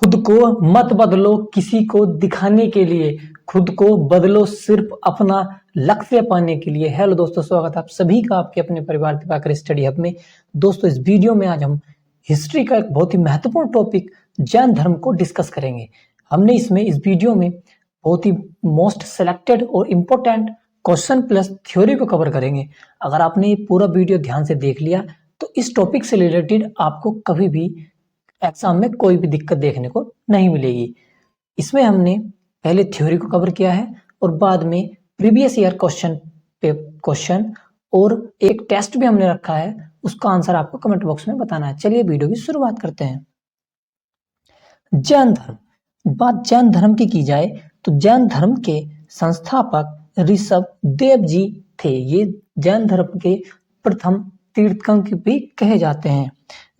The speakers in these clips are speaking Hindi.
खुद को मत बदलो किसी को दिखाने के लिए, खुद को बदलो सिर्फ अपना लक्ष्य पाने के लिए। हेलो दोस्तों, स्वागत है आप सभी का आपके अपने परिवार दिवाकर स्टडी हब में। दोस्तों, इस वीडियो में आज हम हिस्ट्री का एक बहुत ही महत्वपूर्ण टॉपिक जैन धर्म को डिस्कस करेंगे। हमने इस वीडियो में बहुत ही मोस्ट सेलेक्टेड और इम्पोर्टेंट क्वेश्चन प्लस थ्योरी को कवर करेंगे। अगर आपने ये पूरा वीडियो ध्यान से देख लिया तो इस टॉपिक से रिलेटेड आपको कभी भी एग्जाम में कोई भी दिक्कत देखने को नहीं मिलेगी। इसमें हमने पहले थ्योरी को कवर किया है और बाद में प्रीवियस ईयर क्वेश्चन और एक टेस्ट भी हमने रखा है, उसका आंसर आपको कमेंट बॉक्स में बताना है। चलिए वीडियो की शुरुआत करते हैं। जैन धर्म, बात जैन धर्म की जाए तो जैन धर्म के संस्थापक ऋषभ देव जी थे। ये जैन धर्म के प्रथम तीर्थंकर भी कहे जाते हैं।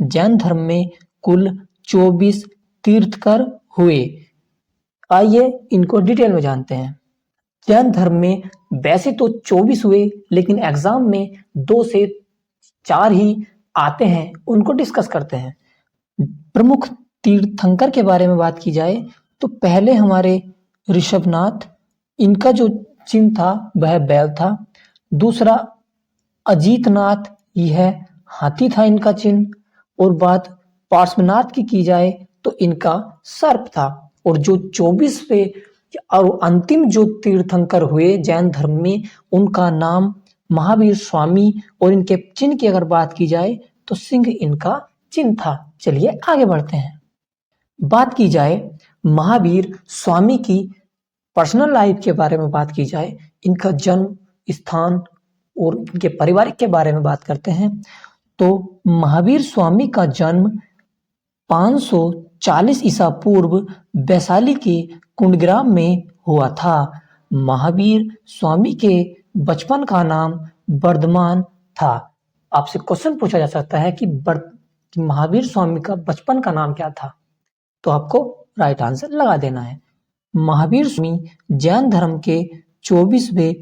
जैन धर्म में कुल 24 तीर्थंकर हुए। आइए इनको डिटेल में जानते हैं। जैन धर्म में वैसे तो 24 हुए, लेकिन एग्जाम में 2 से 4 ही आते हैं, उनको डिस्कस करते हैं। प्रमुख तीर्थंकर के बारे में बात की जाए तो पहले हमारे ऋषभनाथ, इनका जो चिन्ह था वह बैल था। दूसरा अजीतनाथ, यह हाथी था इनका चिन्ह। और बात पार्श्वनाथ की जाए तो इनका सर्प था। और जो 24वें और अंतिम जो तीर्थंकर हुए जैन धर्म में, उनका नाम महावीर स्वामी, और इनके चिन्ह की अगर बात की जाए तो सिंह इनका चिन्ह था। चलिए आगे बढ़ते हैं। बात की जाए महावीर स्वामी की पर्सनल लाइफ के बारे में बात की जाए, इनका जन्म स्थान और इनके पारिवारिक के बारे में बात करते हैं तो महावीर स्वामी का जन्म 540 ईसा पूर्व वैशाली के कुंडग्राम में हुआ था। महावीर स्वामी के बचपन का नाम वर्धमान था। आपसे क्वेश्चन पूछा जा सकता है कि महावीर स्वामी का बचपन का नाम क्या था, तो आपको राइट आंसर लगा देना है। महावीर स्वामी जैन धर्म के 24वें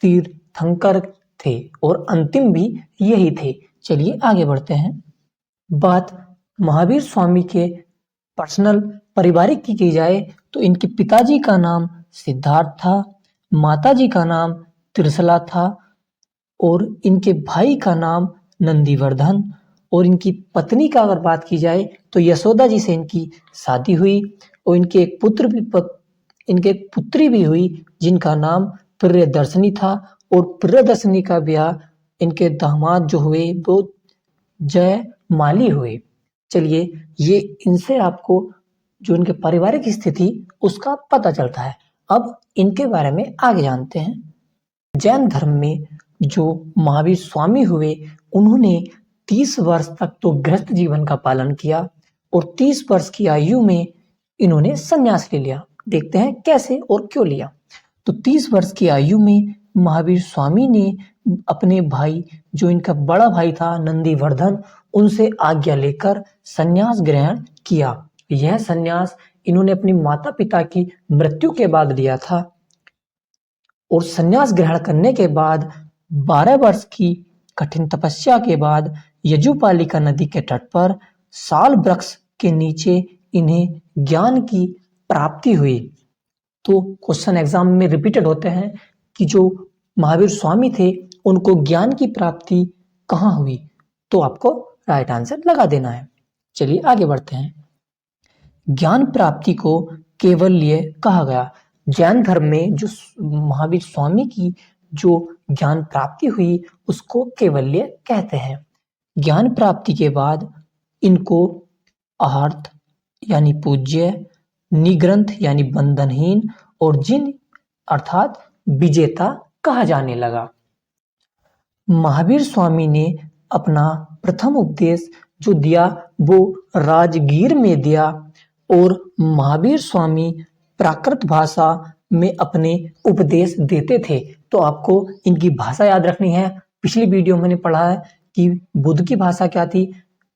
तीर्थंकर थे और अंतिम भी यही थे। चलिए आगे बढ़ते हैं। बात महावीर स्वामी के पर्सनल पारिवारिक की जाए तो इनके पिताजी का नाम सिद्धार्थ था, माताजी का नाम त्रिशला था और इनके भाई का नाम नंदीवर्धन, और इनकी पत्नी का अगर बात की जाए तो यशोदा जी से इनकी शादी हुई और इनके एक पुत्री भी हुई जिनका नाम प्रियदर्शनी था। और प्रियदर्शनी का ब्याह इनके दामाद जो हुए वो जयमाली हुए। चलिए, ये इनसे आपको जो इनके पारिवारिक स्थिति उसका पता चलता है। अब इनके बारे में आगे जानते हैं। जैन धर्म में जो महावीर स्वामी हुए, उन्होंने 30 वर्ष तक तो गृहस्थ जीवन का पालन किया और 30 वर्ष की आयु में इन्होंने संन्यास ले लिया। देखते हैं कैसे और क्यों लिया। तो 30 वर्ष की आयु में महावीर स्वामी ने अपने भाई, जो इनका बड़ा भाई था नंदीवर्धन, उनसे आज्ञा लेकर संन्यास ग्रहण किया। यह संन्यास इन्होंने अपनी माता पिता की मृत्यु के बाद लिया था। और संन्यास ग्रहण करने के बाद 12 वर्ष की कठिन तपस्या के बाद यजुपालिका नदी के तट पर साल वृक्ष के नीचे इन्हें ज्ञान की प्राप्ति हुई। तो क्वेश्चन एग्जाम में रिपीटेड होते हैं कि जो महावीर स्वामी थे उनको ज्ञान की प्राप्ति कहाँ हुई, तो आपको राइट आंसर लगा देना है। चलिए आगे बढ़ते हैं। ज्ञान प्राप्ति को कैवल्य कहा गया। जैन धर्म में जो महावीर स्वामी की जो ज्ञान प्राप्ति हुई उसको कैवल्य कहते हैं। ज्ञान प्राप्ति के बाद इनको आर्त यानी पूज्य, निग्रंथ यानी बंधनहीन और जिन अर्थात विजेता कहा जाने लगा। महावीर स्वामी ने अपना प्रथम उपदेश जो दिया वो राजगीर में दिया और महावीर स्वामी प्राकृत भाषा में अपने उपदेश देते थे। तो आपको इनकी भाषा याद रखनी है। पिछली वीडियो में मैंने पढ़ा है कि बुद्ध की भाषा क्या थी,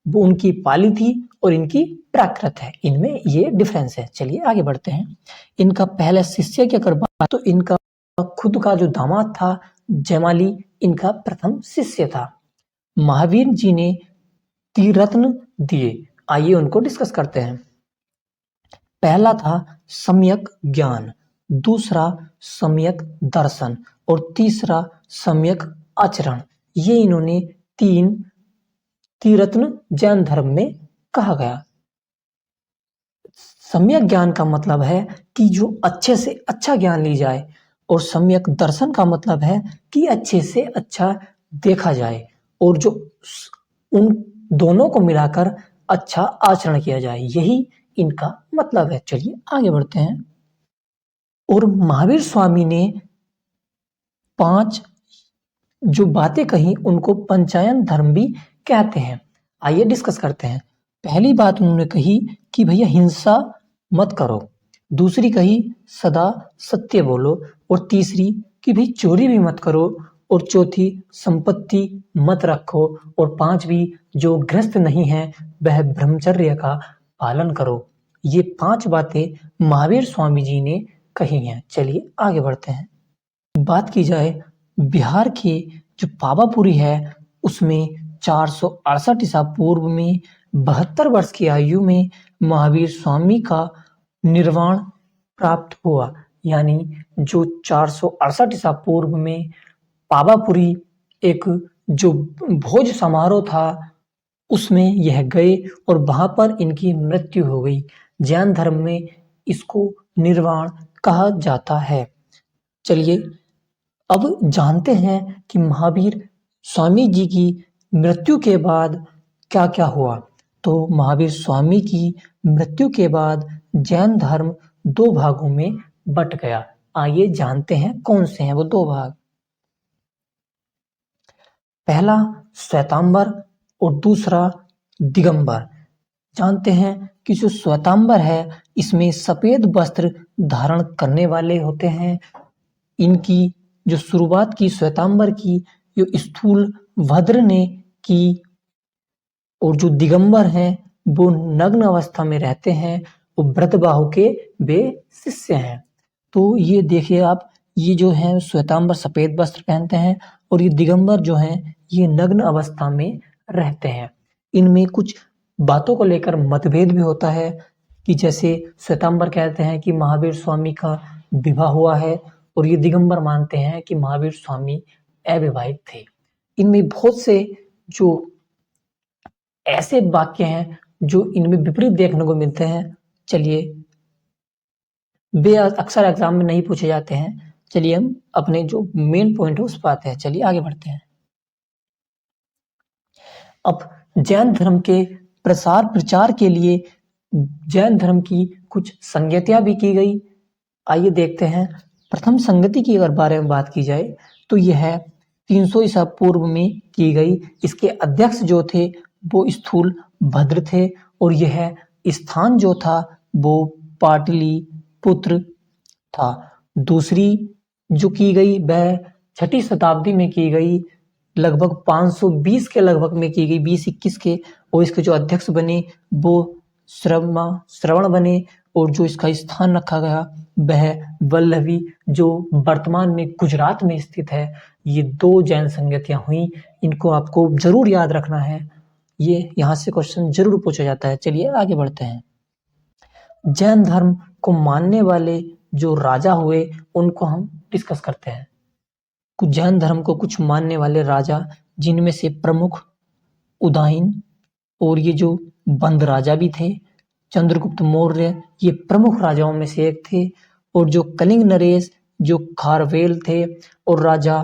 वो उनकी पाली थी और इनकी प्राकृत है, इनमें ये डिफरेंस है। चलिए आगे बढ़ते हैं। इनका पहला शिष्य की अगर बात तो इनका खुद का जो दामाद था जयमाली, इनका प्रथम शिष्य था। महावीर जी ने त्रिरत्न दिए, आइए उनको डिस्कस करते हैं। पहला था सम्यक ज्ञान, दूसरा सम्यक दर्शन और तीसरा सम्यक आचरण। ये इन्होंने तीन त्रिरत्न जैन धर्म में कहा गया। सम्यक ज्ञान का मतलब है कि जो अच्छे से अच्छा ज्ञान ली जाए, और सम्यक दर्शन का मतलब है कि अच्छे से अच्छा देखा जाए, और जो उन दोनों को मिलाकर अच्छा आचरण किया जाए, यही इनका मतलब है। चलिए आगे बढ़ते हैं। और महावीर स्वामी ने 5 जो बातें कही उनको पंचायन धर्म भी कहते हैं। आइए डिस्कस करते हैं। पहली बात उन्होंने कही कि भैया हिंसा मत करो, दूसरी कही सदा सत्य बोलो, और तीसरी कि भाई चोरी भी मत करो, और चौथी संपत्ति मत रखो, और पांचवी जो गृहस्थ नहीं है वह ब्रह्मचर्य का पालन करो। ये 5 बातें महावीर स्वामी जी ने कही हैं। चलिए आगे बढ़ते हैं। बात की जाए बिहार की जो पावापुरी है उसमें 468 ईसा पूर्व में 72 वर्ष की आयु में महावीर स्वामी का निर्वाण प्राप्त हुआ। यानी जो 468 ईसा पूर्व में पावापुरी एक जो भोज समारोह था उसमें यह गए और वहां पर इनकी मृत्यु हो गई। जैन धर्म में इसको निर्वाण कहा जाता है। चलिए अब जानते हैं कि महावीर स्वामी जी की मृत्यु के बाद क्या क्या हुआ। तो महावीर स्वामी की मृत्यु के बाद जैन धर्म 2 भागों में बट गया। आइए जानते हैं कौन से हैं वो 2 भाग। पहला श्वेतांबर और दूसरा दिगंबर। जानते हैं कि जो श्वेतांबर है इसमें सफेद वस्त्र धारण करने वाले होते हैं। इनकी जो शुरुआत की श्वेतांबर की जो स्थूल भद्र ने की, और जो दिगंबर हैं वो नग्न अवस्था में रहते हैं, वो ब्रतबाहु के वे शिष्य हैं। तो ये देखिए आप, ये जो है श्वेतांबर सफेद वस्त्र पहनते हैं और ये दिगंबर जो हैं ये नग्न अवस्था में रहते हैं। इनमें कुछ बातों को लेकर मतभेद भी होता है कि जैसे श्वेतांबर कहते हैं कि महावीर स्वामी का विवाह हुआ है, और ये दिगंबर मानते हैं कि महावीर स्वामी अविवाहित थे। इनमें बहुत से जो ऐसे वाक्य हैं जो इनमें विपरीत देखने को मिलते हैं। चलिए वे अक्सर एग्जाम में नहीं पूछे जाते हैं। चलिए हम अपने जो मेन पॉइंट है उस पर आते हैं। चलिए आगे बढ़ते हैं। अब जैन धर्म के प्रसार प्रचार के लिए जैन धर्म की कुछ संगतियां भी की गई। आइए देखते हैं। प्रथम संगति की अगर बारे में बात की जाए तो यह 300 ईसा पूर्व में की गई। इसके अध्यक्ष जो थे वो स्थूल भद्र थे, और यह स्थान जो था वो पाटलिपुत्र था। दूसरी जो की गई वह 6ठी शताब्दी में की गई, लगभग 520 के लगभग में की गई, 20-21 के। और इसके जो अध्यक्ष बने वो श्रवण बने, और जो इसका स्थान रखा गया वह वल्लभी जो वर्तमान में गुजरात में स्थित है। ये 2 जैन संगतियां हुई, इनको आपको जरूर याद रखना है, ये यहाँ से क्वेश्चन जरूर पूछा जाता है। चलिए आगे बढ़ते हैं। जैन धर्म को मानने वाले जो राजा हुए उनको हम डिस्कस करते हैं। कुछ जैन धर्म को कुछ मानने वाले राजा, जिनमें से प्रमुख उदयन और ये जो बंद राजा भी थे, चंद्रगुप्त मौर्य, ये प्रमुख राजाओं में से एक थे। और जो कलिंग नरेश जो खारवेल थे, और राजा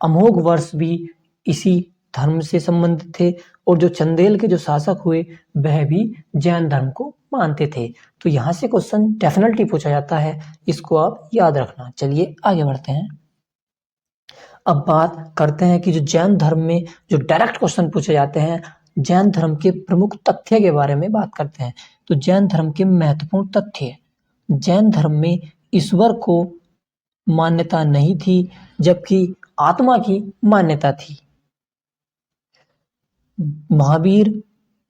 अमोघ वर्ष भी इसी धर्म से संबंधित थे। और जो चंदेल के जो शासक हुए वह भी जैन धर्म को मानते थे। तो यहाँ से क्वेश्चन डेफिनेटली पूछा जाता है, इसको आप याद रखना। चलिए आगे बढ़ते हैं। अब बात करते हैं कि जो जैन धर्म में जो डायरेक्ट क्वेश्चन पूछे जाते हैं, जैन धर्म के प्रमुख तथ्य के बारे में बात करते हैं। तो जैन धर्म के महत्वपूर्ण तथ्य। जैन धर्म में ईश्वर को मान्यता नहीं थी, जबकि आत्मा की मान्यता थी। महावीर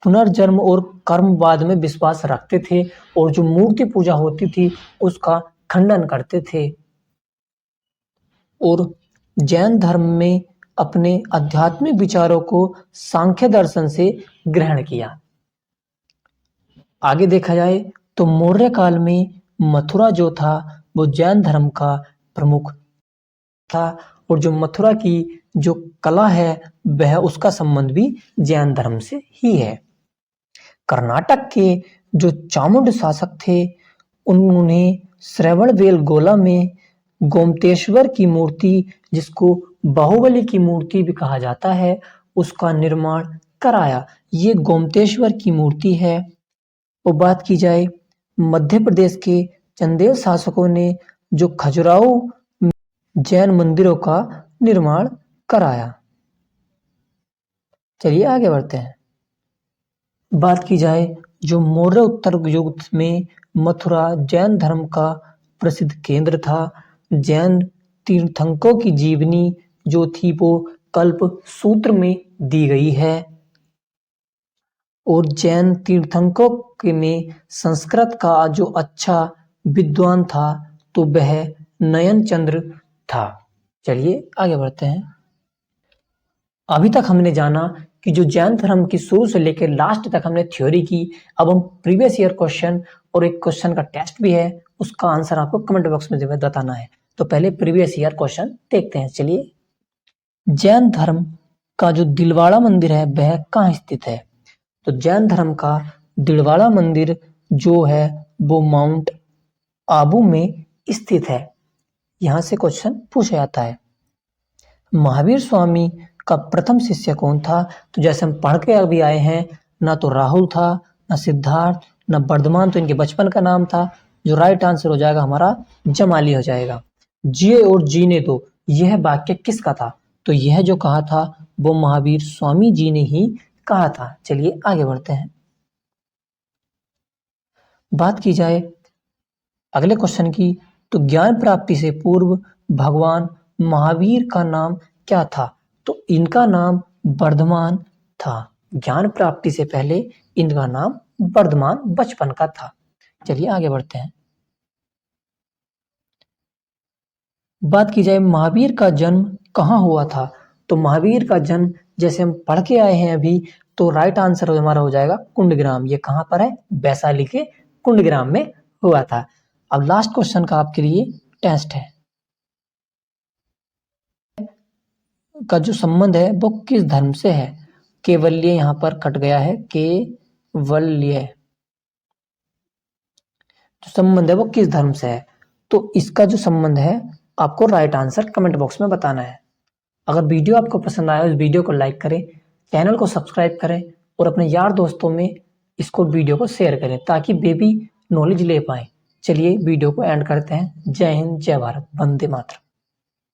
पुनर्जन्म और कर्मवाद में विश्वास रखते थे, और जो मूर्ति पूजा होती थी उसका खंडन करते थे। और जैन धर्म में अपने आध्यात्मिक विचारों को सांख्य दर्शन से ग्रहण किया। आगे देखा जाए तो मौर्य काल में मथुरा जो था वो जैन धर्म का प्रमुख था और जो मथुरा की जो कला है वह उसका संबंध भी जैन धर्म से ही है। कर्नाटक के जो चामुंड शासक थे उन्होंने श्रवणबेलगोला में गोमतेश्वर की मूर्ति, जिसको बाहुबली की मूर्ति भी कहा जाता है, उसका निर्माण कराया। ये गोमतेश्वर की मूर्ति है। और बात की जाए मध्य प्रदेश के चंदेल शासकों ने जो खजुराहो जैन मंदिरों का निर्माण कराया। चलिए आगे बढ़ते हैं। बात की जाए जो मौर्य उत्तर युग में मथुरा जैन धर्म का प्रसिद्ध केंद्र था। जैन तीर्थंकरों की जीवनी जो थी वो कल्प सूत्र में दी गई है और जैन तीर्थंकरों में संस्कृत का जो अच्छा विद्वान था तो वह नयन चंद्र था। चलिए आगे बढ़ते हैं। अभी तक हमने जाना कि जो जैन धर्म की शुरू से लेकर लास्ट तक हमने थ्योरी की। अब हम प्रीवियस ईयर क्वेश्चन और एक क्वेश्चन का टेस्ट भी है, उसका आंसर आपको कमेंट बॉक्स में बताना है। तो पहले प्रीवियस ईयर क्वेश्चन देखते हैं। चलिए, जैन धर्म का जो दिलवाड़ा मंदिर है वह कहाँ स्थित है? तो जैन धर्म का दिलवाड़ा मंदिर जो है वो माउंट आबू में स्थित है। यहां से क्वेश्चन पूछा जाता है। महावीर स्वामी का प्रथम शिष्य कौन था? तो जैसे हम पढ़ के अभी आए हैं, ना तो राहुल था, ना सिद्धार्थ, ना वर्धमान, तो इनके बचपन का नाम था। जो राइट आंसर हो जाएगा हमारा जमाली हो जाएगा। जिए और जीने दो, यह वाक्य किसका था? तो यह जो कहा था वो महावीर स्वामी जी ने ही कहा था। चलिए आगे बढ़ते हैं। बात की जाए अगले क्वेश्चन की, तो ज्ञान प्राप्ति से पूर्व भगवान महावीर का नाम क्या था? तो इनका नाम वर्धमान था। ज्ञान प्राप्ति से पहले इनका नाम वर्धमान बचपन का था। चलिए आगे बढ़ते हैं। बात की जाए महावीर का जन्म कहाँ हुआ था? तो महावीर का जन्म जैसे हम पढ़ के आए हैं अभी, तो राइट आंसर हमारा हो जाएगा कुंडग्राम। ये कहाँ पर है? वैशाली के कुंडग्राम में हुआ था। अब लास्ट क्वेश्चन का आपके लिए टेस्ट है का जो संबंध है वो किस धर्म से है? केवल्य यहां पर कट गया है, केवल्य जो संबंध है वो किस धर्म से है? तो इसका जो संबंध है आपको राइट आंसर कमेंट बॉक्स में बताना है। अगर वीडियो आपको पसंद आया इस वीडियो को लाइक करें, चैनल को सब्सक्राइब करें और अपने यार दोस्तों में इसको वीडियो को शेयर करें ताकि वे भी नॉलेज ले पाए। चलिए वीडियो को एंड करते हैं। जय हिंद, जय भारत, वंदे मातरम।